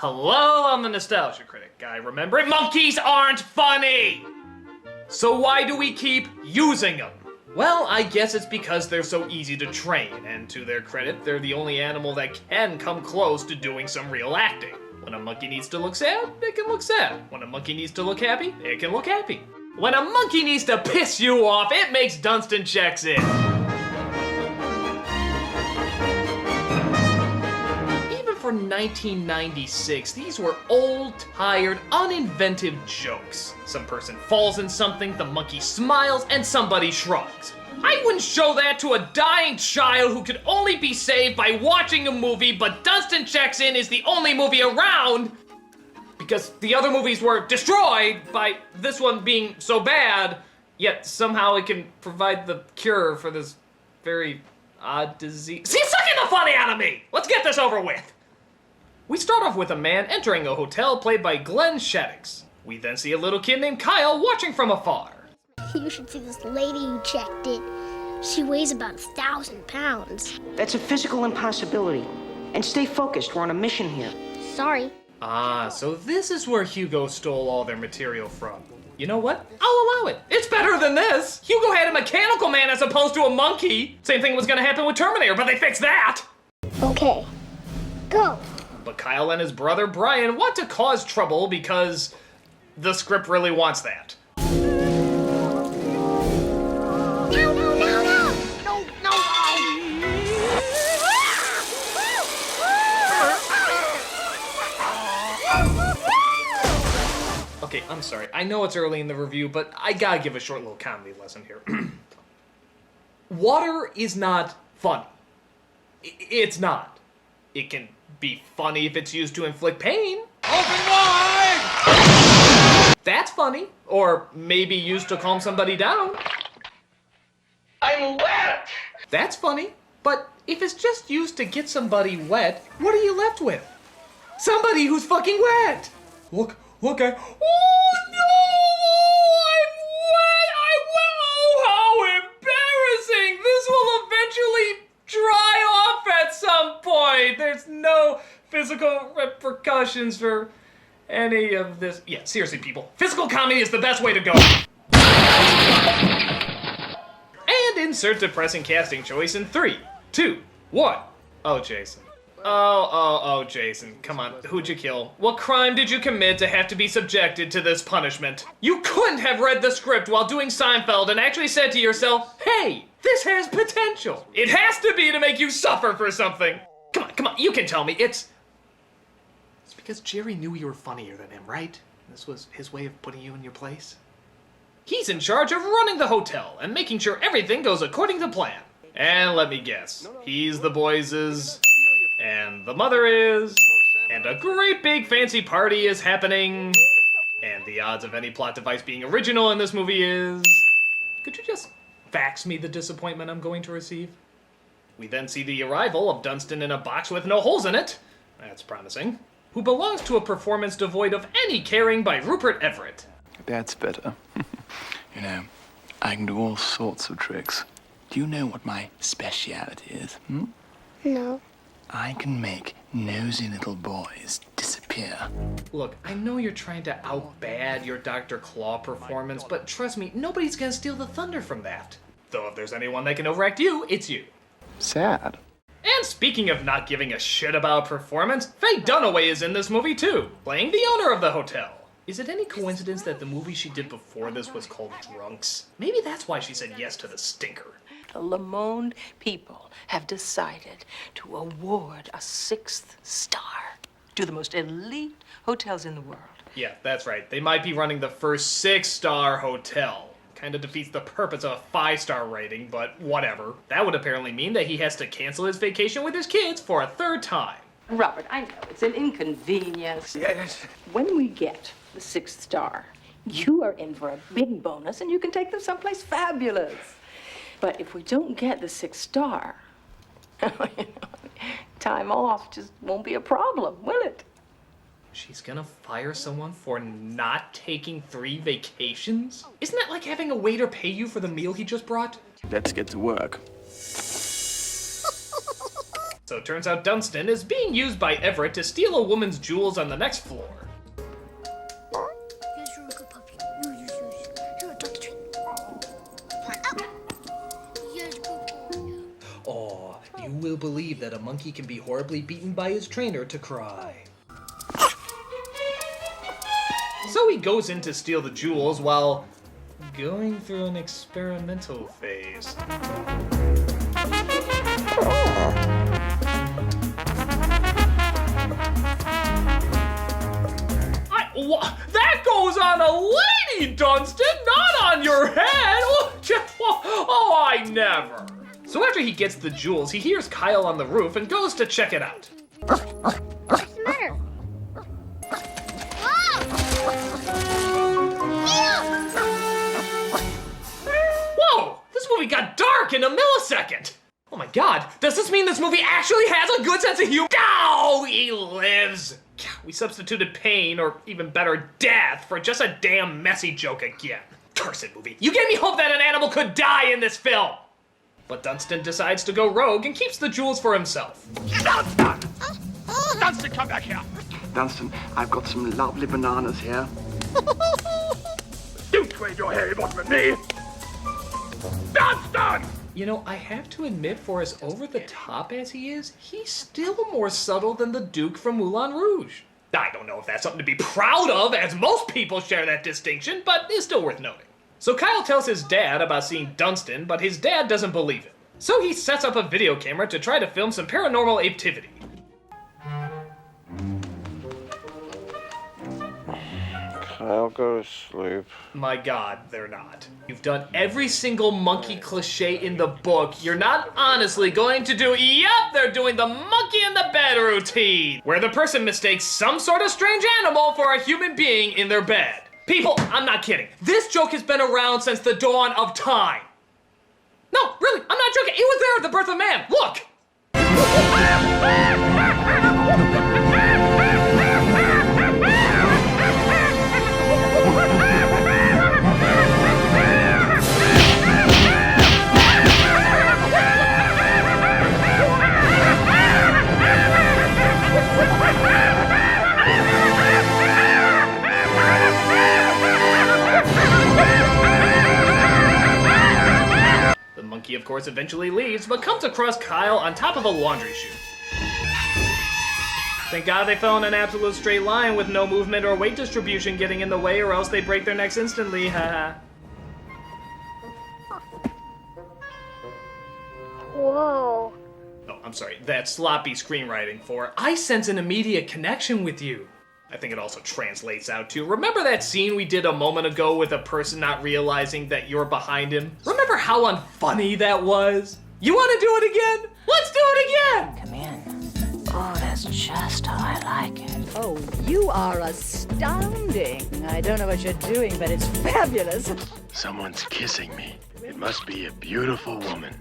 Hello, I'm the Nostalgia Critic guy. Remember it? Monkeys aren't funny! So why do we keep using them? Well, I guess it's because they're so easy to train, and to their credit, they're the only animal that can come close to doing some real acting. When a monkey needs to look sad, it can look sad. When a monkey needs to look happy, it can look happy. When a monkey needs to piss you off, it makes Dunston checks in. Even for 1996, these were old, tired, uninventive jokes. Some person falls in something, the monkey smiles, and somebody shrugs. I wouldn't show that to a dying child who could only be saved by watching a movie, but Dunston Checks In is the only movie around because the other movies were destroyed by this one being so bad, yet somehow it can provide the cure for this very odd disease. See, sucking the funny out of me! Let's get this over with! We start off with a man entering a hotel played by Glenn Shaddix. We then see a little kid named Kyle watching from afar. You should see this lady who checked it. She weighs about 1,000 pounds. That's a physical impossibility. And stay focused, we're on a mission here. Sorry. Ah, so this is where Hugo stole all their material from. You know what? I'll allow it. It's better than this. Hugo had a mechanical man as opposed to a monkey. Same thing was gonna happen with Terminator, but they fixed that. Okay, go. But Kyle and his brother Brian want to cause trouble because the script really wants that. Okay, I'm sorry. I know it's early in the review, but I gotta give a short little comedy lesson here. Water is not funny. It's not. It can be funny if it's used to inflict pain. Open wide! That's funny. Or maybe used to calm somebody down. I'm wet! That's funny. But if it's just used to get somebody wet, what are you left with? Somebody who's fucking wet! Look, I... Oh no! I'm wet! Oh, how embarrassing! This will eventually dry off at some point! There's no physical repercussions for any of this. Yeah, seriously, people. Physical comedy is the best way to go. And insert depressing casting choice in 3, 2, 1. Oh, Jason. Oh, Jason. Come on, who'd you kill? What crime did you commit to have to be subjected to this punishment? You couldn't have read the script while doing Seinfeld and actually said to yourself, hey, this has potential. It has to be to make you suffer for something. Come on, you can tell me. It's because Jerry knew you were funnier than him, right? This was his way of putting you in your place. He's in charge of running the hotel and making sure everything goes according to plan. And let me guess, he's the boys', and the mother is, and a great big fancy party is happening, and the odds of any plot device being original in this movie is... Could you just fax me the disappointment I'm going to receive? We then see the arrival of Dunston in a box with no holes in it, that's promising, who belongs to a performance devoid of any caring by Rupert Everett. That's better. You know, I can do all sorts of tricks. Do you know what my speciality is? No. I can make nosy little boys disappear. Look, I know you're trying to outbad your Dr. Claw performance, but trust me, nobody's gonna steal the thunder from that. Though if there's anyone that can overact you, it's you. Sad. And speaking of not giving a shit about performance, Faye Dunaway is in this movie too, playing the owner of the hotel. Is it any coincidence that the movie she did before this was called Drunks? Maybe that's why she said yes to the stinker. The Lamond people have decided to award a 6th star to the most elite hotels in the world. Yeah, that's right. They might be running the first 6-star hotel. Kind of defeats the purpose of a 5-star rating, but whatever. That would apparently mean that he has to cancel his vacation with his kids for a 3rd time. Robert, I know it's an inconvenience. Yes. When we get the 6th star, you are in for a big bonus and you can take them someplace fabulous. But if we don't get the 6th star, time off just won't be a problem, will it? She's gonna fire someone for not taking 3 vacations? Isn't that like having a waiter pay you for the meal he just brought? Let's get to work. So it turns out Dunston is being used by Everett to steal a woman's jewels on the next floor. Here's your good puppy. Here, Dr. Treat. Come on, up. Here's good boy. Oh, you will believe that a monkey can be horribly beaten by his trainer to cry. So he goes in to steal the jewels while going through an experimental phase. That goes on a lady, Dunston, not on your head! Oh, I never. So after he gets the jewels, he hears Kyle on the roof and goes to check it out. What's the matter? Whoa! This movie got dark in a millisecond! Oh my god, does this mean this movie actually has a good sense of humor? Oh, he lives! We substituted pain, or even better, death, for just a damn messy joke again. Cursed movie. You gave me hope that an animal could die in this film! But Dunston decides to go rogue and keeps the jewels for himself. Dunston! Dunston, come back here! Dunston, I've got some lovely bananas here. Don't wave your hairy bottom at me! Dunston! You know, I have to admit, for as over-the-top as he is, he's still more subtle than the Duke from Moulin Rouge. I don't know if that's something to be proud of, as most people share that distinction, but it's still worth noting. So Kyle tells his dad about seeing Dunston, but his dad doesn't believe it. So he sets up a video camera to try to film some paranormal activity. I'll go to sleep. My god, they're not. You've done every single monkey cliche in the book. You're not honestly going to do, yep, they're doing the monkey in the bed routine, where the person mistakes some sort of strange animal for a human being in their bed. People, I'm not kidding. This joke has been around since the dawn of time. No, really, I'm not joking. It was there at the birth of man. Look! The monkey, of course, eventually leaves, but comes across Kyle on top of a laundry chute. Thank God they fell in an absolute straight line with no movement or weight distribution getting in the way, or else they break their necks instantly, haha. Whoa. Oh, I'm sorry, that's sloppy screenwriting for I sense an immediate connection with you. I think it also translates out to, remember that scene we did a moment ago with a person not realizing that you're behind him? Remember how unfunny that was? You want to do it again? Let's do it again! Come in. Oh, that's just how I like it. Oh, you are astounding. I don't know what you're doing, but it's fabulous. Someone's kissing me. It must be a beautiful woman.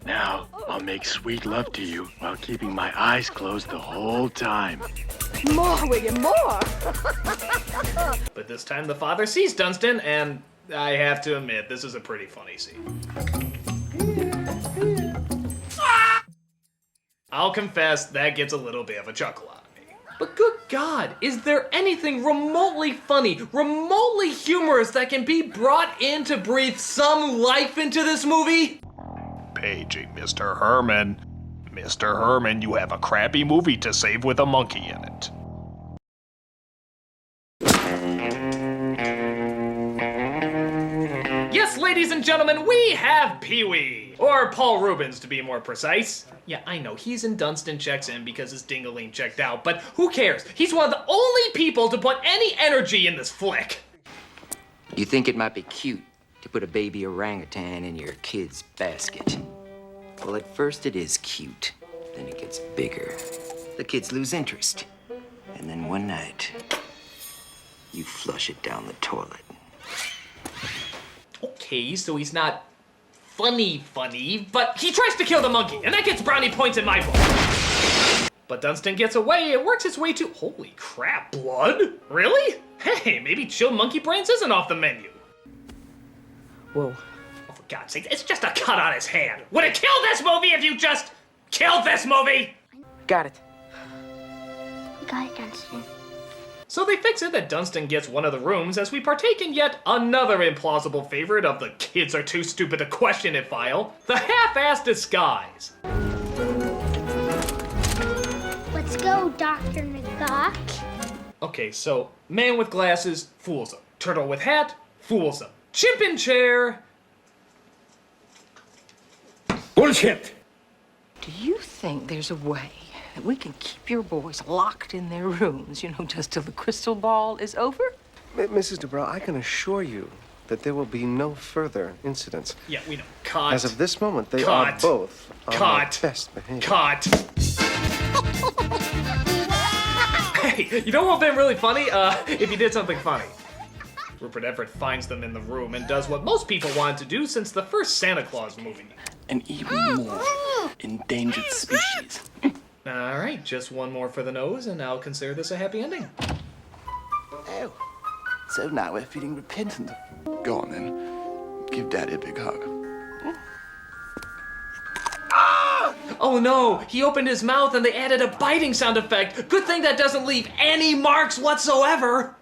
Now, I'll make sweet love to you while keeping my eyes closed the whole time. More, William, more. But this time the father sees Dunston, and I have to admit, this is a pretty funny scene. I'll confess, that gets a little bit of a chuckle out of me. But good God, is there anything remotely funny, remotely humorous that can be brought in to breathe some life into this movie? Paging Mr. Herman. Mr. Herman, you have a crappy movie to save with a monkey in it. Yes, ladies and gentlemen, we have Pee-wee. Or Paul Rubens, to be more precise. Yeah, I know, he's in Dunston checks in because his ding-a-ling checked out, but who cares? He's one of the only people to put any energy in this flick. You think it might be cute to put a baby orangutan in your kid's basket? Well, at first it is cute, then it gets bigger. The kids lose interest, and then one night, you flush it down the toilet. Okay, so he's not funny, but he tries to kill the monkey, and that gets brownie points in my book. But Dunston gets away and works his way to, holy crap, blood? Really? Hey, maybe chilled monkey brains isn't off the menu. Whoa. Oh, for God's sake, it's just a cut on his hand. Would it kill this movie if you just killed this movie! Got it. We got it, Dunston. So they fix it that Dunston gets one of the rooms as we partake in yet another implausible favorite of the kids are too stupid to question it file, the half-assed disguise. Let's go, Dr. Nagak. Okay, so man with glasses fools him. Turtle with hat fools him. Chimp in chair. Bullshit! Do you think there's a way that we can keep your boys locked in their rooms, just till the crystal ball is over? Mrs. DeBrow, I can assure you that there will be no further incidents. Yeah, we know. Cut. As of this moment, they are both on their best behavior. Cut. Hey, you know what would have been really funny? If you did something funny. Rupert Everett finds them in the room and does what most people wanted to do since the first Santa Claus movie. An even more endangered species. Alright, just one more for the nose, and I'll consider this a happy ending. Oh, so now we're feeling repentant. Go on then, give Daddy a big hug. Oh no, he opened his mouth and they added a biting sound effect. Good thing that doesn't leave any marks whatsoever.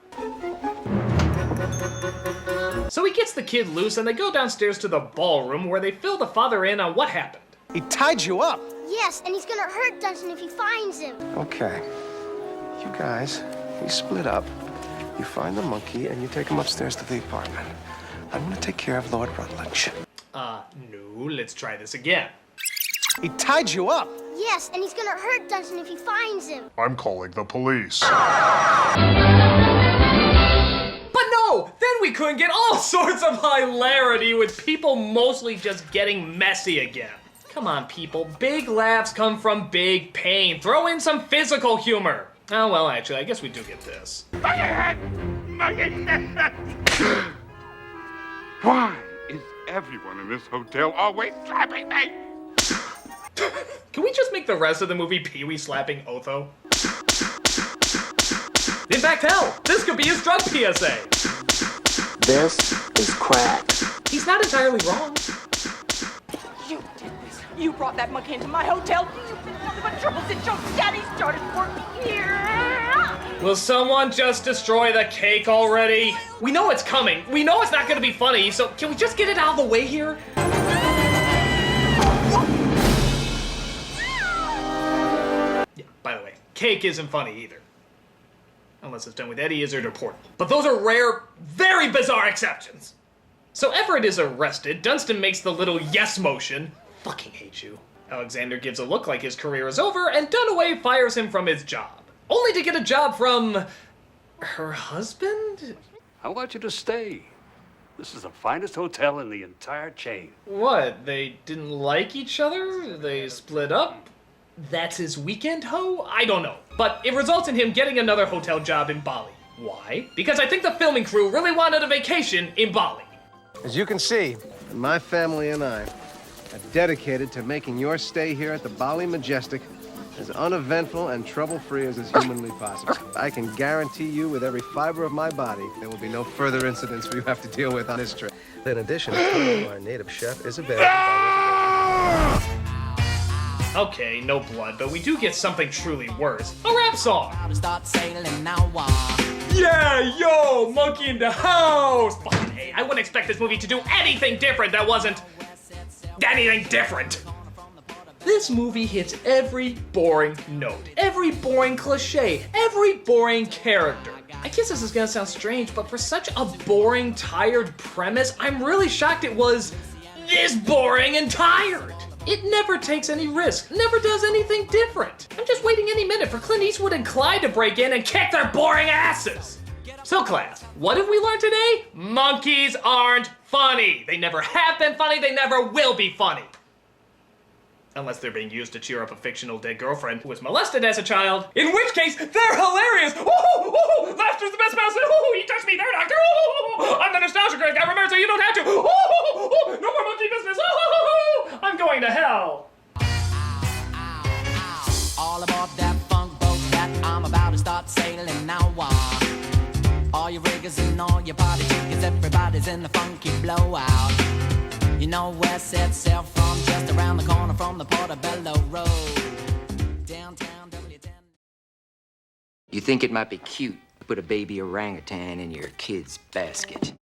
So he gets the kid loose and they go downstairs to the ballroom where they fill the father in on what happened. He tied you up! Yes, and he's gonna hurt Dunston if he finds him. Okay. You guys, you split up. You find the monkey and you take him upstairs to the apartment. I'm gonna take care of Lord Rutledge. No, let's try this again. He tied you up! Yes, and he's gonna hurt Dunston if he finds him. I'm calling the police. But no! Then we couldn't get all sorts of hilarity with people mostly just getting messy again. Come on, people. Big laughs come from big pain. Throw in some physical humor. Oh, well, actually, I guess we do get this. Why is everyone in this hotel always slapping me? Can we just make the rest of the movie Pee-wee slapping Otho? In fact, hell, this could be his drug PSA. This is crack. He's not entirely wrong. You did this. You brought that monkey into my hotel. You've been nothing but trouble since your daddy started working here. Will someone just destroy the cake already? We know it's coming. We know it's not going to be funny, so can we just get it out of the way here? Yeah, by the way, cake isn't funny either. Unless it's done with Eddie Izzard or Portal. But those are rare, very bizarre exceptions. So Everett is arrested, Dunston makes the little yes motion. Fucking hate you. Alexander gives a look like his career is over, and Dunaway fires him from his job. Only to get a job from... her husband? I want you to stay. This is the finest hotel in the entire chain. What, they didn't like each other? They split up? That's his weekend hoe? I don't know. But it results in him getting another hotel job in Bali. Why? Because I think the filming crew really wanted a vacation in Bali. As you can see, my family and I are dedicated to making your stay here at the Bali Majestic as uneventful and trouble-free as is humanly possible. I can guarantee you with every fiber of my body there will be no further incidents you have to deal with on this trip. In addition, our native chef is available. Okay, no blood, but we do get something truly worse. A rap song! Yeah, yo, monkey in the house! Fucking hey, I wouldn't expect this movie to do anything different that wasn't... anything different! This movie hits every boring note, every boring cliche, every boring character. I guess this is gonna sound strange, but for such a boring, tired premise, I'm really shocked it was this boring and tired. It never takes any risk, never does anything different. I'm just waiting any minute for Clint Eastwood and Clyde to break in and kick their boring asses. So class, what have we learned today? Monkeys aren't funny. They never have been funny, they never will be funny. Unless they're being used to cheer up a fictional dead girlfriend who was molested as a child, in which case, they're hilarious! Ooh, laughter's the best medicine! Ooh, you touch me, they're not! Ooh, I'm the nostalgia Greg, I remember so you don't have to! Ooh, no more monkey business! Ooh, I'm going to hell! All aboard that funk boat that I'm about to start sailing now. All your riggers and all your party chickens, everybody's in the funky blowout. You know where set sail from, just around the corner from the Portobello Road. Downtown W10. You think it might be cute to put a baby orangutan in your kid's basket.